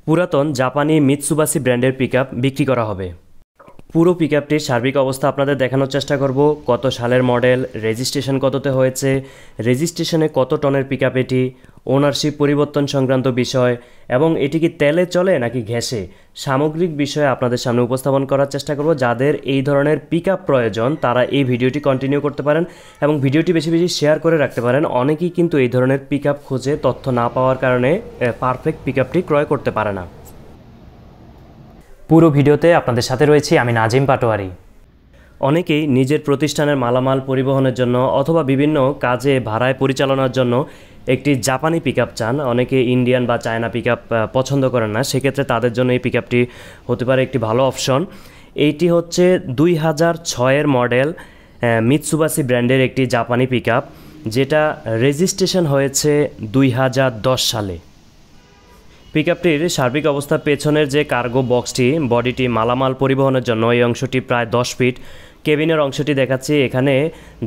পুরাতন জাপানি মিৎসুবাসি ব্র্যান্ডের পিকআপ বিক্রি করা হবে। পুরো পিকআপটির সার্বিক অবস্থা আপনাদের দেখানোর চেষ্টা করব। কত সালের মডেল, রেজিস্ট্রেশন কততে হয়েছে, রেজিস্ট্রেশনে কত টনের পিকআপ এটি, ওনারশিপ পরিবর্তন সংক্রান্ত বিষয় এবং এটি কি তেলে চলে নাকি গ্যাসে, সামগ্রিক বিষয়ে আপনাদের সামনে উপস্থাপন করার চেষ্টা করব। যাদের এই ধরনের পিকআপ প্রয়োজন তারা এই ভিডিওটি কন্টিনিউ করতে পারেন এবং ভিডিওটি বেশি বেশি শেয়ার করে রাখতে পারেন। অনেকেই কিন্তু এই ধরনের পিকআপ খুঁজে তথ্য না পাওয়ার কারণে পারফেক্ট পিকআপটি ক্রয় করতে পারে না। পুরো ভিডিওতে আপনাদের সাথে রয়েছি আমি নাজিম পাটোয়ারি। অনেকেই নিজের প্রতিষ্ঠানের মালামাল পরিবহনের জন্য অথবা বিভিন্ন কাজে ভাড়ায় পরিচালনার জন্য একটি জাপানি পিকআপ চান। অনেকে ইন্ডিয়ান বা চায়না পিকআপ পছন্দ করেন না, সেক্ষেত্রে তাদের জন্য এই পিকআপটি হতে পারে একটি ভালো অপশন। এইটি হচ্ছে 2006-এর মডেল মিৎসুবাসি ব্র্যান্ডের একটি জাপানি পিকআপ, যেটা রেজিস্ট্রেশন হয়েছে 2010 সালে। পিকআপটির সার্বিক অবস্থা, পেছনের যে কার্গো বক্সটি, বডিটি মালামাল পরিবহনের জন্য এই অংশটি প্রায় 10 ফিট। কেবিনের অংশটি দেখাচ্ছি, এখানে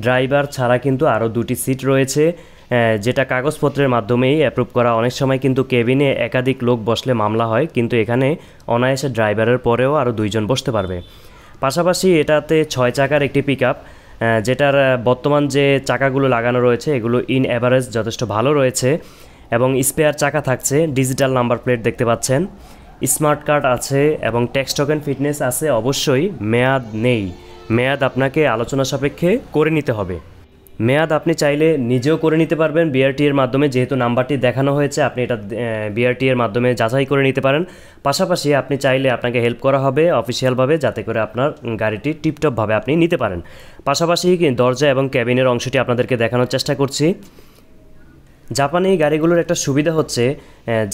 ড্রাইভার ছাড়া কিন্তু আরও 2টি সিট রয়েছে, যেটা কাগজপত্রের মাধ্যমেই অ্যাপ্রুভ করা। অনেক সময় কিন্তু কেবিনে একাধিক লোক বসলে মামলা হয়, কিন্তু এখানে অনায়াসে ড্রাইভারের পরেও আরও 2 জন বসতে পারবে। পাশাপাশি এটাতে 6 চাকার একটি পিকআপ, যেটার বর্তমান যে চাকাগুলো লাগানো রয়েছে এগুলো ইন অ্যাভারেজ যথেষ্ট ভালো রয়েছে এবং স্পেয়ার চাকা থাকছে। ডিজিটাল নাম্বার প্লেট দেখতে পাচ্ছেন, স্মার্ট কার্ড আছে এবং ট্যাক্স টোকেন ফিটনেস আছে। অবশ্যই মেয়াদ নেই, মেয়াদ আপনাকে আলোচনা সাপেক্ষে করে নিতে হবে। মেয়াদ আপনি চাইলে নিজেও করে নিতে পারবেন বিআরটি এর মাধ্যমে, যেহেতু নাম্বারটি দেখানো হয়েছে আপনি এটা বিআরটি এর মাধ্যমে যাচাই করে নিতে পারেন। পাশাপাশি আপনি চাইলে আপনাকে হেল্প করা হবে অফিসিয়ালভাবে, যাতে করে আপনার গাড়িটি টিপটপভাবে আপনি নিতে পারেন। পাশাপাশি দরজা এবং ক্যাবিনের অংশটি আপনাদেরকে দেখানোর চেষ্টা করছি। জাপানি গাড়িগুলোর একটা সুবিধা হচ্ছে,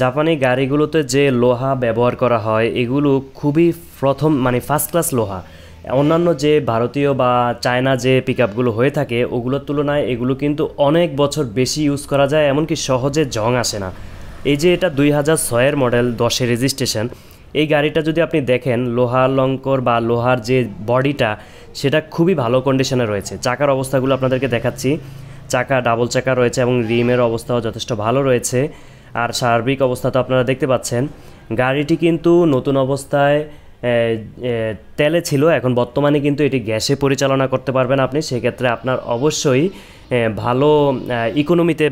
জাপানি গাড়িগুলোতে যে লোহা ব্যবহার করা হয় এগুলো খুবই ফার্স্ট ক্লাস লোহা। অন্যান্য যে ভারতীয় বা চায়না যে পিকআপগুলো হয়ে থাকে ওগুলোর তুলনায় এগুলো কিন্তু অনেক বছর বেশি ইউজ করা যায়, এমনকি সহজে জং আসে না। এই যে এটা 2006-এর মডেল, 10-এ রেজিস্ট্রেশন, এই গাড়িটা যদি আপনি দেখেন লোহার লঙ্কর বা লোহার যে বডিটা সেটা খুবই ভালো কন্ডিশনে রয়েছে। চাকার অবস্থাগুলো আপনাদেরকে দেখাচ্ছি, চাকা ডাবল চাকা রয়েছে এবং রিমের অবস্থাও যথেষ্ট ভালো রয়েছে। আর সার্বিক অবস্থা তো আপনারা দেখতে পাচ্ছেন। গাড়িটি কিন্তু নতুন অবস্থায় তেলে ছিল, এখন বর্তমানে কিন্তু এটি গ্যাসে পরিচালনা করতে পারবেন আপনি। সেক্ষেত্রে আপনার অবশ্যই ভালো ইকোনমিতে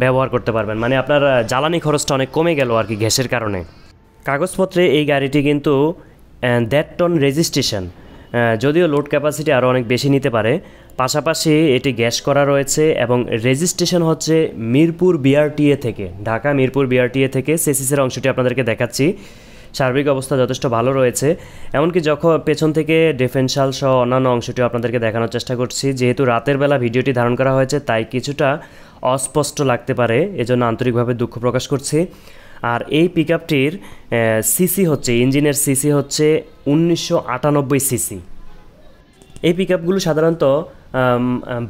ব্যবহার করতে পারবেন, মানে আপনার জ্বালানি খরচটা অনেক কমে গেল আর কি গ্যাসের কারণে। কাগজপত্রে এই গাড়িটি কিন্তু 1.5 টন রেজিস্ট্রেশন, যদিও লোড ক্যাপাসিটি আরও অনেক বেশি নিতে পারে। পাশাপাশি এটি গ্যাস করা রয়েছে এবং রেজিস্ট্রেশন হচ্ছে মিরপুর বিআরটিএ থেকে, ঢাকা মিরপুর বিআরটিএ থেকে। সেসিসের অংশটি আপনাদেরকে দেখাচ্ছি, সার্বিক অবস্থা যথেষ্ট ভালো রয়েছে। এমনকি যখন পেছন থেকে ডিফেন্সাল সহ অন্যান্য অংশটিও আপনাদেরকে দেখানোর চেষ্টা করছি। যেহেতু রাতের বেলা ভিডিওটি ধারণ করা হয়েছে তাই কিছুটা অস্পষ্ট লাগতে পারে, এজন্য আন্তরিকভাবে দুঃখ প্রকাশ করছি। আর এই পিকআপটির সিসি হচ্ছে, ইঞ্জিনের সিসি হচ্ছে 1998 সিসি। এই পিকআপগুলো সাধারণত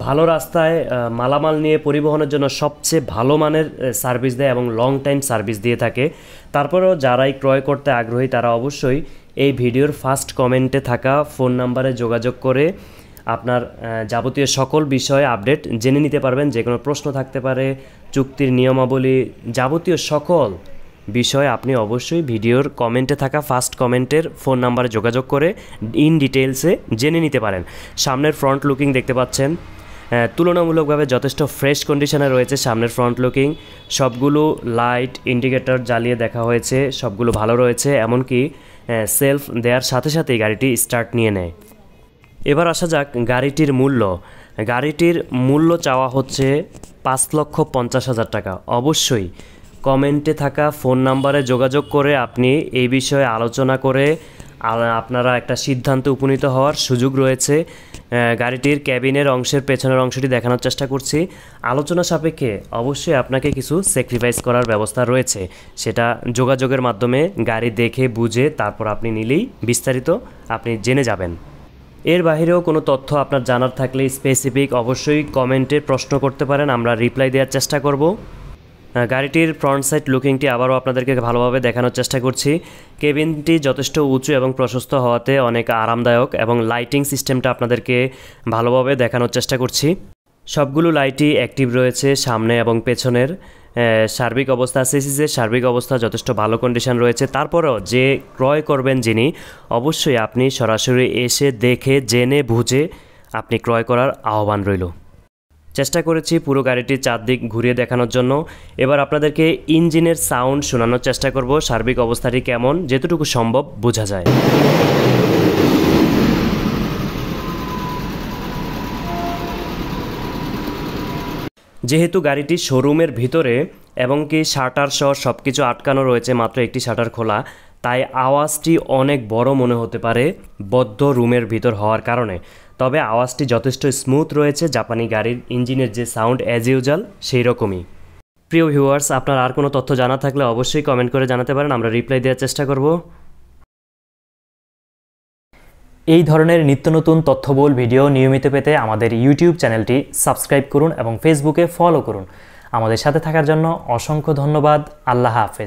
ভালো রাস্তায় মালামাল নিয়ে পরিবহনের জন্য সবচেয়ে ভালো মানের সার্ভিস দেয় এবং লং টাইম সার্ভিস দিয়ে থাকে। তারপরেও যারাই ক্রয় করতে আগ্রহী তারা অবশ্যই এই ভিডিওর ফার্স্ট কমেন্টে থাকা ফোন নাম্বারে যোগাযোগ করে আপনার যাবতীয় সকল বিষয়ে আপডেট জেনে নিতে পারবেন। যে কোনো প্রশ্ন থাকতে পারে, চুক্তির নিয়মাবলী, যাবতীয় সকল বিষয় আপনি অবশ্যই ভিডিওর কমেন্টে থাকা ফার্স্ট কমেন্টের ফোন নাম্বারে যোগাযোগ করে ইন ডিটেলসে জেনে নিতে পারেন। সামনের ফ্রন্ট লুকিং দেখতে পাচ্ছেন, তুলনামূলকভাবে যথেষ্ট ফ্রেশ কন্ডিশনে রয়েছে সামনের ফ্রন্ট লুকিং। সবগুলো লাইট ইন্ডিকেটর জ্বালিয়ে দেখা হয়েছে, সবগুলো ভালো রয়েছে, এমনকি সেলফ দেওয়ার সাথে সাথেই গাড়িটি স্টার্ট নিয়ে নেয়। এবার আসা যাক গাড়িটির মূল্য। গাড়িটির মূল্য চাওয়া হচ্ছে 5,50,000 টাকা। অবশ্যই কমেন্টে থাকা ফোন নাম্বারে যোগাযোগ করে আপনি এই বিষয়ে আলোচনা করে আপনারা একটা সিদ্ধান্তে উপনীত হওয়ার সুযোগ রয়েছে। গাড়িটির ক্যাবিনের অংশের পেছনের অংশটি দেখানোর চেষ্টা করছি। আলোচনা সাপেক্ষে অবশ্যই আপনাকে কিছু স্যাক্রিফাইস করার ব্যবস্থা রয়েছে, সেটা যোগাযোগের মাধ্যমে গাড়ি দেখে বুঝে তারপর আপনি নিলেই বিস্তারিত আপনি জেনে যাবেন। এর বাইরেও কোনো তথ্য আপনার জানার থাকলে স্পেসিফিক অবশ্যই কমেন্টে প্রশ্ন করতে পারেন, আমরা রিপ্লাই দেওয়ার চেষ্টা করব। গাড়িটির ফ্রন্ট সাইড লুকিংটি আবারও আপনাদেরকে ভালোভাবে দেখানোর চেষ্টা করছি। কেবিনটি যথেষ্ট উঁচু এবং প্রশস্ত হওয়াতে অনেক আরামদায়ক এবং লাইটিং সিস্টেমটা আপনাদেরকে ভালোভাবে দেখানোর চেষ্টা করছি। সবগুলো লাইটই অ্যাক্টিভ রয়েছে সামনে এবং পেছনের। সার্বিক অবস্থা, চেসিসের সার্বিক অবস্থা যথেষ্ট ভালো কন্ডিশন রয়েছে। তারপরেও যে ক্রয় করবেন যিনি, অবশ্যই আপনি সরাসরি এসে দেখে জেনে বুঝে আপনি ক্রয় করার আহ্বান রইল। চেষ্টা করেছি পুরো গাড়িটির চারদিক ঘুরিয়ে দেখানোর জন্য। এবার আপনাদেরকে ইঞ্জিনের সাউন্ড শোনানোর চেষ্টা করব, সার্বিক অবস্থাটি কেমন যেতটুকু সম্ভব বোঝা যায়। যেহেতু গাড়িটি শোরুমের ভিতরে এবং কি শাটার সহ সব কিছু আটকানো রয়েছে, মাত্র একটি শাটার খোলা, তাই আওয়াজটি অনেক বড় মনে হতে পারে বদ্ধ রুমের ভিতর হওয়ার কারণে। তবে আওয়াজটি যথেষ্ট স্মুথ রয়েছে, জাপানি গাড়ির ইঞ্জিনের যে সাউন্ড অ্যাজ ইউজুয়াল সেই রকমই। প্রিয় ভিউয়ার্স, আপনার আর কোনো তথ্য জানা থাকলে অবশ্যই কমেন্ট করে জানাতে পারেন, আমরা রিপ্লাই দেওয়ার চেষ্টা করব। এই ধরনের নিত্য নতুন তথ্যবহুল ভিডিও নিয়মিত পেতে আমাদের ইউটিউব চ্যানেলটি সাবস্ক্রাইব করুন এবং ফেসবুকে ফলো করুন। আমাদের সাথে থাকার জন্য অসংখ্য ধন্যবাদ। আল্লাহ হাফেজ।